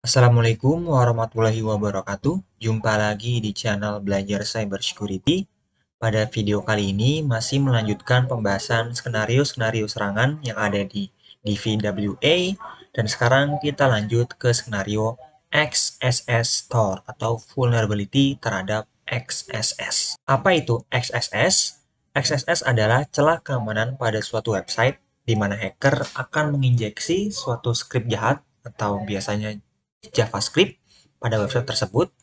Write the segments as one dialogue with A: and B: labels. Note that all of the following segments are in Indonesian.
A: Assalamualaikum warahmatullahi wabarakatuh. Jumpa lagi di channel Belajar Cybersecurity. Pada video kali ini masih melanjutkan pembahasan skenario-skenario serangan yang ada di DVWA, dan sekarang kita lanjut ke skenario XSS Store atau vulnerability terhadap XSS. Apa itu XSS? XSS adalah celah keamanan pada suatu website di mana hacker akan menginjeksi suatu skrip jahat atau biasanya JavaScript pada website tersebut,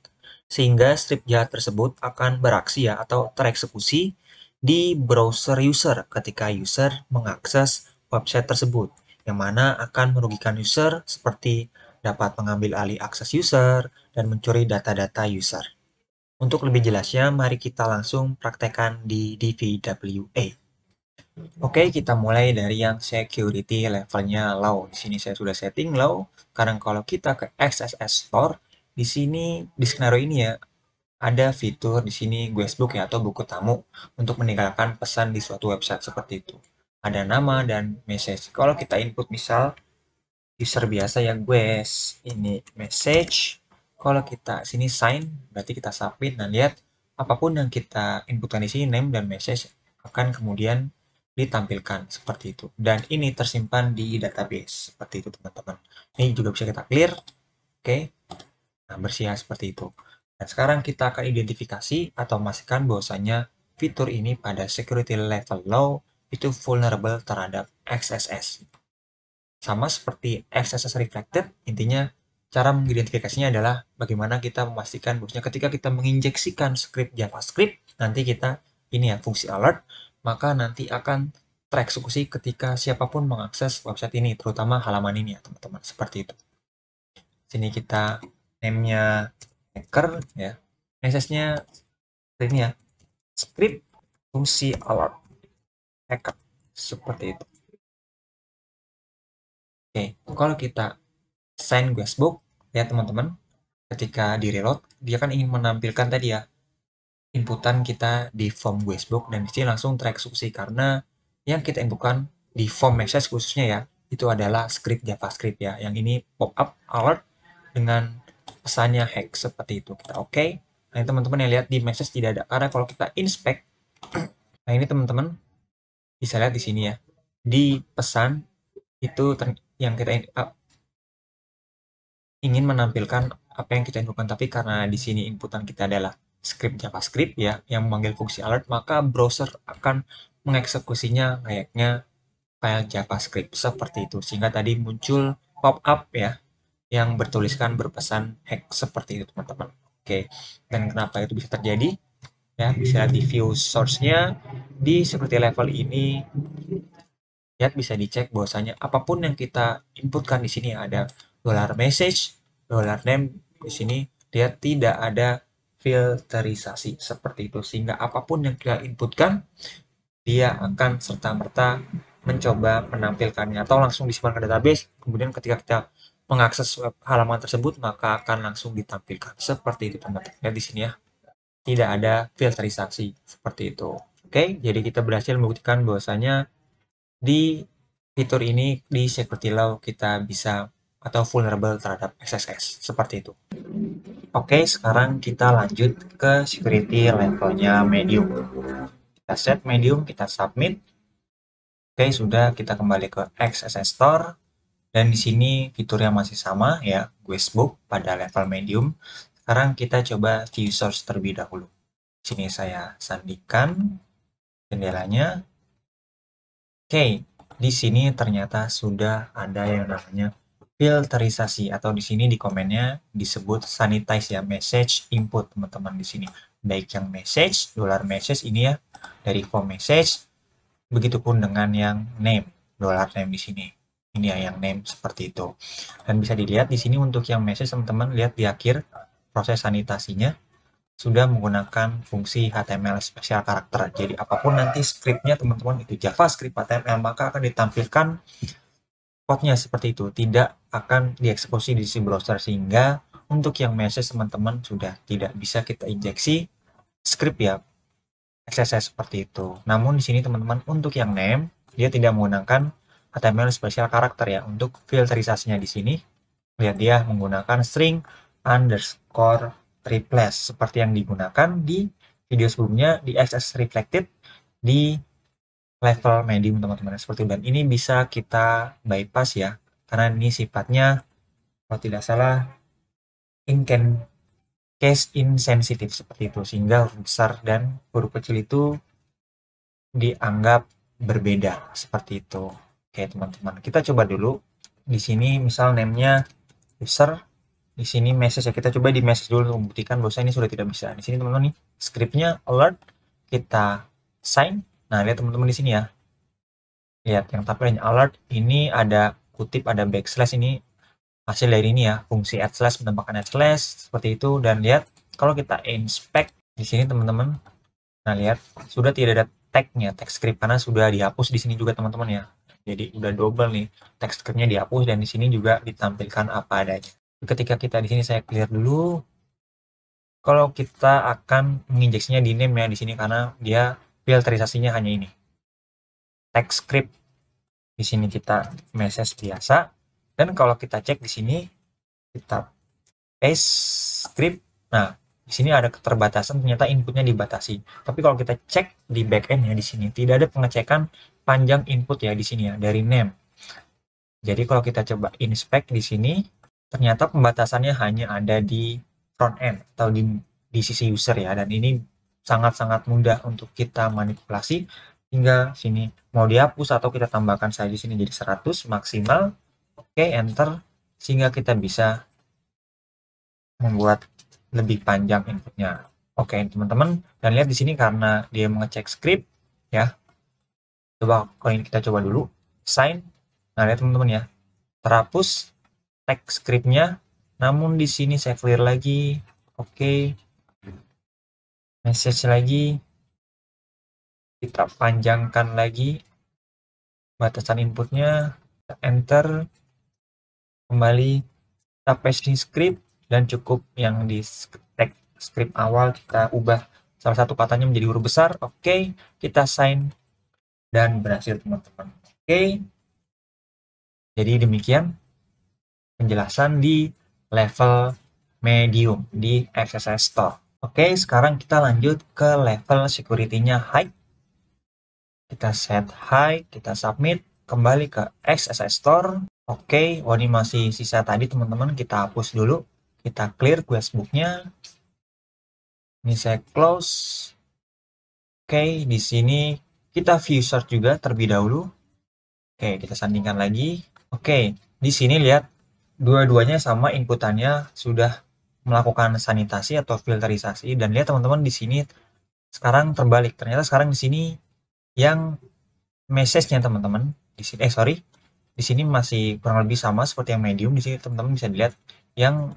A: sehingga strip jahat tersebut akan beraksi ya atau tereksekusi di browser user ketika user mengakses website tersebut, yang mana akan merugikan user seperti dapat mengambil alih akses user dan mencuri data-data user. Untuk lebih jelasnya, mari kita langsung praktekkan di DVWA. Oke, kita mulai dari yang security levelnya low. Di sini saya sudah setting low. Sekarang kalau kita ke XSS Store, di sini di skenario ini ya ada fitur di sini guestbook ya atau buku tamu untuk meninggalkan pesan di suatu website seperti itu. Ada nama dan message. Kalau kita input misal user biasa ya guest ini message. Kalau kita sini sign berarti kita submit dan lihat apapun yang kita inputkan di sini name dan message akan kemudian ditampilkan seperti itu. Dan ini tersimpan di database seperti itu teman-teman. Ini juga bisa kita clear. Oke. Nah, bersih seperti itu. Dan sekarang kita akan identifikasi atau memastikan bahwasanya fitur ini pada security level low itu vulnerable terhadap XSS. Sama seperti XSS reflected, intinya cara mengidentifikasinya adalah bagaimana kita memastikan bahwasanya ketika kita menginjeksikan script JavaScript, nanti kita ini ya fungsi alert, maka nanti akan tereksekusi ketika siapapun mengakses website ini, terutama halaman ini ya teman-teman, seperti itu. Sini kita name-nya hacker ya, message-nya ini ya, script fungsi alert hacker, seperti itu. Oke, kalau kita sign guestbook, ya teman-teman, ketika di reload, dia kan ingin menampilkan tadi ya, inputan kita di form guestbook, dan di sini langsung tereksekusi karena yang kita inputkan di form message khususnya ya, itu adalah script JavaScript ya, yang ini pop up alert dengan pesannya hack seperti itu. Kita oke. Nah, ini teman-teman yang lihat di message tidak ada, karena kalau kita inspect, nah ini teman-teman bisa lihat di sini ya, di pesan itu yang kita ingin menampilkan apa yang kita inputkan, tapi karena di sini inputan kita adalah script JavaScript ya yang memanggil fungsi alert, maka browser akan mengeksekusinya layaknya file JavaScript seperti itu, sehingga tadi muncul pop up ya yang bertuliskan berpesan hack seperti itu teman-teman. Oke, dan kenapa itu bisa terjadi ya, bisa di view source-nya di security level ini ya, bisa dicek bahwasanya apapun yang kita inputkan di sini ada $message, $name di sini dia tidak ada filterisasi seperti itu, sehingga apapun yang kita inputkan dia akan serta-merta mencoba menampilkannya atau langsung disimpan ke database, kemudian ketika kita mengakses web halaman tersebut maka akan langsung ditampilkan seperti itu teman-teman. Lihat di sini ya, tidak ada filterisasi seperti itu. Oke, jadi kita berhasil membuktikan bahwasanya di fitur ini di security law kita bisa atau vulnerable terhadap XSS seperti itu. Oke, sekarang kita lanjut ke security levelnya medium. Kita set medium, kita submit. Oke, sudah, kita kembali ke XSS Store, dan di sini fiturnya masih sama ya, guestbook pada level medium. Sekarang kita coba view source terlebih dahulu. Di sini saya sandikan jendelanya. Oke, di sini ternyata sudah ada yang namanya filterisasi, atau di sini di komennya disebut sanitize ya, message input teman-teman di sini. Baik yang message, $message ini ya dari form message, begitupun dengan yang name, $name di sini. Ini ya yang name seperti itu. Dan bisa dilihat di sini untuk yang message teman-teman lihat di akhir proses sanitasinya sudah menggunakan fungsi HTML spesial karakter. Jadi apapun nanti scriptnya teman-teman itu JavaScript, HTML, maka akan ditampilkan code-nya seperti itu, tidak akan dieksekusi di si browser, sehingga untuk yang message teman-teman sudah tidak bisa kita injeksi script ya XSS seperti itu. Namun di sini teman-teman untuk yang name dia tidak menggunakan HTML spesial karakter ya untuk filterisasinya di sini. Lihat dia menggunakan string underscore replace seperti yang digunakan di video sebelumnya di XS reflected di level medium teman-teman, seperti itu. Dan ini bisa kita bypass ya, karena ini sifatnya kalau tidak salah case insensitive seperti itu, sehingga huruf besar dan huruf kecil itu dianggap berbeda seperti itu. Oke teman-teman, kita coba dulu di sini misal name-nya user, di sini message ya, kita coba di message dulu untuk membuktikan bahwa ini sudah tidak bisa. Di sini teman-teman nih scriptnya alert, kita sign. Nah lihat teman-teman di sini ya, lihat yang tampilnya alert ini ada kutip, ada backslash, ini hasil dari ini ya, fungsi add slash menambahkan add slash seperti itu. Dan lihat kalau kita inspect di sini teman-teman, nah lihat sudah tidak ada tagnya, tag script, karena sudah dihapus di sini juga teman-teman ya. Jadi udah double nih, tag scriptnya dihapus dan di sini juga ditampilkan apa adanya. Ketika kita di sini saya clear dulu, kalau kita akan menginjeksinya di name ya di sini, karena dia filterisasinya hanya ini tag script. Di sini kita message biasa, dan kalau kita cek di sini kita paste script. Nah, di sini ada keterbatasan, ternyata inputnya dibatasi. Tapi kalau kita cek di backend ya di sini tidak ada pengecekan panjang input ya di sini ya dari name. Jadi kalau kita coba inspect di sini, ternyata pembatasannya hanya ada di front end atau di sisi user ya. Dan ini sangat-sangat mudah untuk kita manipulasi, hingga sini mau dihapus atau kita tambahkan saja di sini jadi 100 maksimal. Oke, enter, sehingga kita bisa membuat lebih panjang inputnya. Oke teman-teman, dan lihat di sini karena dia mengecek script ya. Coba kalau ini kita coba dulu sign. Nah lihat teman-teman ya, terhapus tag scriptnya. Namun di sini saya clear lagi. Oke, message lagi, kita panjangkan lagi batasan inputnya, enter, kembali kita paste script, dan cukup yang di tag script awal kita ubah salah satu katanya menjadi huruf besar. Oke, kita sign dan berhasil teman-teman. Oke, jadi demikian penjelasan di level medium di XSS Store. Oke, sekarang kita lanjut ke level security-nya high. Kita set high, kita submit, kembali ke XSS Store. Oke, oh ini masih sisa tadi teman-teman, kita hapus dulu. Kita clear questbook-nya. Ini saya close. Oke, di sini kita view search juga terlebih dahulu. Oke, kita sandingkan lagi. Oke, di sini lihat dua-duanya sama, inputannya sudah melakukan sanitasi atau filterisasi. Dan lihat teman-teman di sini sekarang terbalik. Ternyata sekarang di sini yang message-nya teman-teman di sini di sini masih kurang lebih sama seperti yang medium. Di sini teman-teman bisa dilihat yang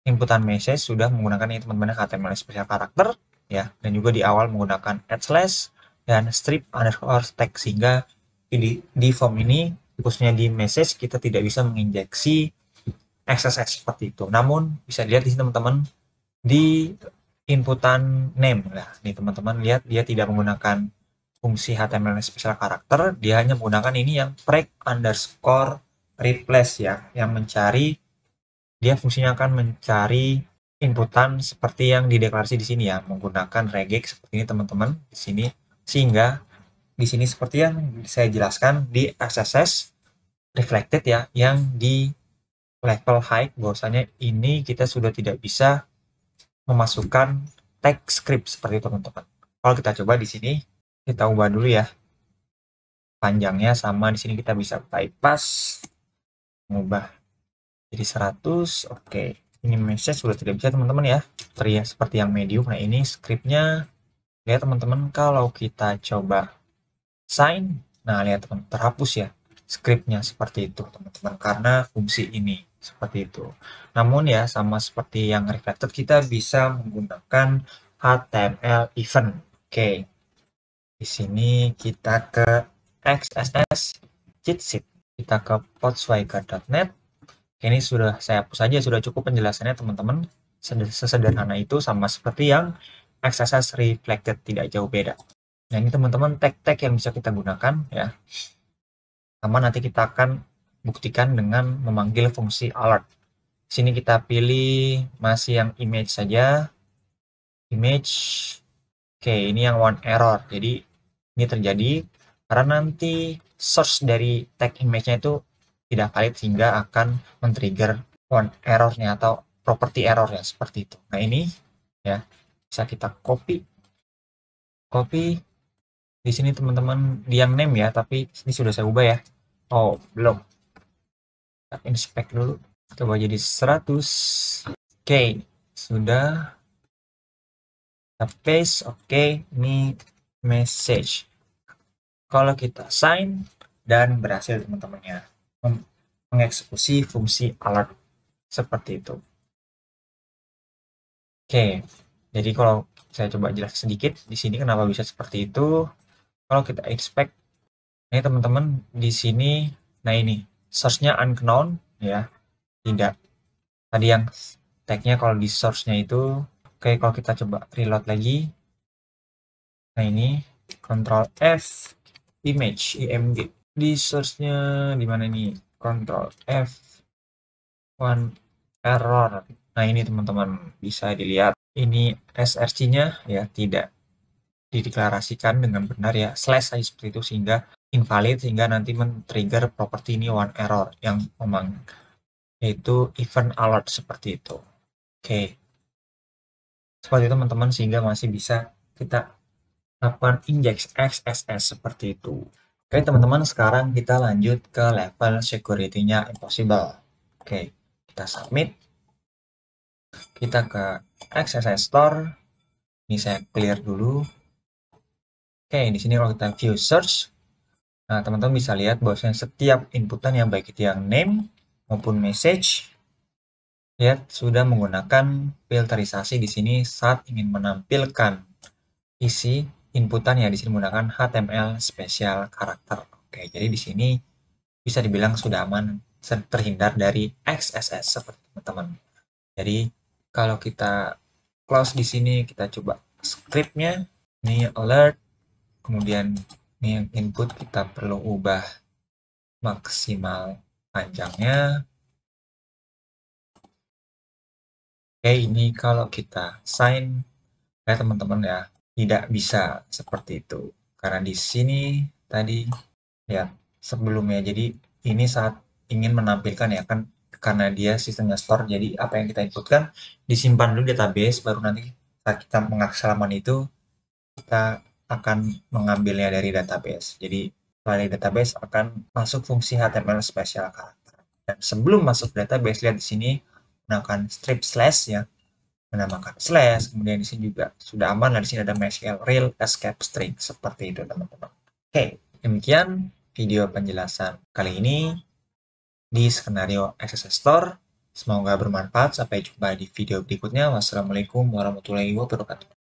A: inputan message sudah menggunakan ini teman-teman HTML spesial karakter ya, dan juga di awal menggunakan add slash dan strip underscore tag, sehingga di form ini khususnya di message kita tidak bisa menginjeksi XSS seperti itu. Namun bisa dilihat di sini teman-teman di inputan name. Nah, nih teman-teman lihat dia tidak menggunakan fungsi HTML spesial karakter, dia hanya menggunakan ini yang break underscore replace ya, yang mencari, dia fungsinya akan mencari inputan seperti yang dideklarasi di sini ya, menggunakan regex seperti ini teman-teman di sini, sehingga di sini seperti yang saya jelaskan di XSS reflected ya, yang di level high, bahwasanya ini kita sudah tidak bisa memasukkan tag script seperti itu teman-teman. Kalau kita coba di sini, kita ubah dulu ya panjangnya, sama di sini kita bisa bypass, mengubah jadi 100. Oke, ini message sudah tidak bisa teman-teman ya, terlihat seperti yang medium. Nah ini scriptnya, lihat teman-teman kalau kita coba sign, nah lihat teman, terhapus ya scriptnya seperti itu teman-teman, karena fungsi ini seperti itu. Namun ya sama seperti yang reflected, kita bisa menggunakan HTML event. Oke, di sini kita ke XSS cheat sheet, kita ke podswiker.net. Ini sudah saya hapus saja, sudah cukup penjelasannya teman-teman, sesederhana itu, sama seperti yang XSS reflected, tidak jauh beda. Nah ini teman-teman tag-tag yang bisa kita gunakan ya, sama nanti kita akan buktikan dengan memanggil fungsi alert. Sini kita pilih masih yang image saja. Image. Oke, ini yang one error. Jadi ini terjadi karena nanti source dari tag image-nya itu tidak valid sehingga akan men-trigger one error-nya atau property error-nya seperti itu. Nah, ini ya bisa kita copy di sini teman-teman di yang name ya, tapi ini sudah saya ubah ya. Oh, belum. Kita inspect dulu. Coba jadi 100. Oke, sudah. Kita paste. Oke, ini message. Kalau kita sign dan berhasil teman-teman ya mengeksekusi fungsi alert seperti itu. Oke, jadi kalau saya coba jelas sedikit di sini kenapa bisa seperti itu. Kalau kita expect, ini teman-teman di sini, nah ini source-nya unknown ya, tidak. Tadi yang tag-nya kalau di source-nya itu, oke kalau kita coba reload lagi, nah ini Ctrl F image img di source-nya di mana nih? Ctrl F one error. Nah ini teman-teman bisa dilihat ini src-nya ya tidak dideklarasikan dengan benar ya slash saja seperti itu sehingga invalid sehingga nanti men-trigger properti ini one error yang memang yaitu event alert seperti itu. Oke. Seperti itu teman-teman sehingga masih bisa kita lakukan inject XSS seperti itu. Oke teman-teman, sekarang kita lanjut ke level security-nya impossible. Oke, kita submit. Kita ke XSS Store. Ini saya clear dulu. Oke, di sini kalau kita view search, nah teman-teman bisa lihat bahwasanya setiap inputan yang baik itu yang name maupun message, lihat sudah menggunakan filterisasi di sini saat ingin menampilkan isi inputan yang di sini menggunakan HTML spesial karakter. Oke, jadi di sini bisa dibilang sudah aman terhindar dari XSS seperti teman-teman. Jadi kalau kita close di sini, kita coba scriptnya, ini alert, kemudian ini yang input kita perlu ubah maksimal panjangnya. Oke, ini kalau kita sign, ya teman-teman ya, tidak bisa seperti itu. Karena di sini tadi ya sebelumnya, jadi ini saat ingin menampilkan ya kan karena dia sistemnya store, jadi apa yang kita inputkan disimpan dulu database, baru nanti saat kita mengakses halaman itu kita akan mengambilnya dari database. Jadi dari database akan masuk fungsi HTML special character. Dan sebelum masuk database, lihat di sini menggunakan strip slash ya, menambahkan slash, kemudian di sini juga sudah aman. Nah, di sini ada MySQL real escape string seperti itu teman-teman. Oke, demikian video penjelasan kali ini di skenario XSS Store. Semoga bermanfaat. Sampai jumpa di video berikutnya. Wassalamualaikum warahmatullahi wabarakatuh.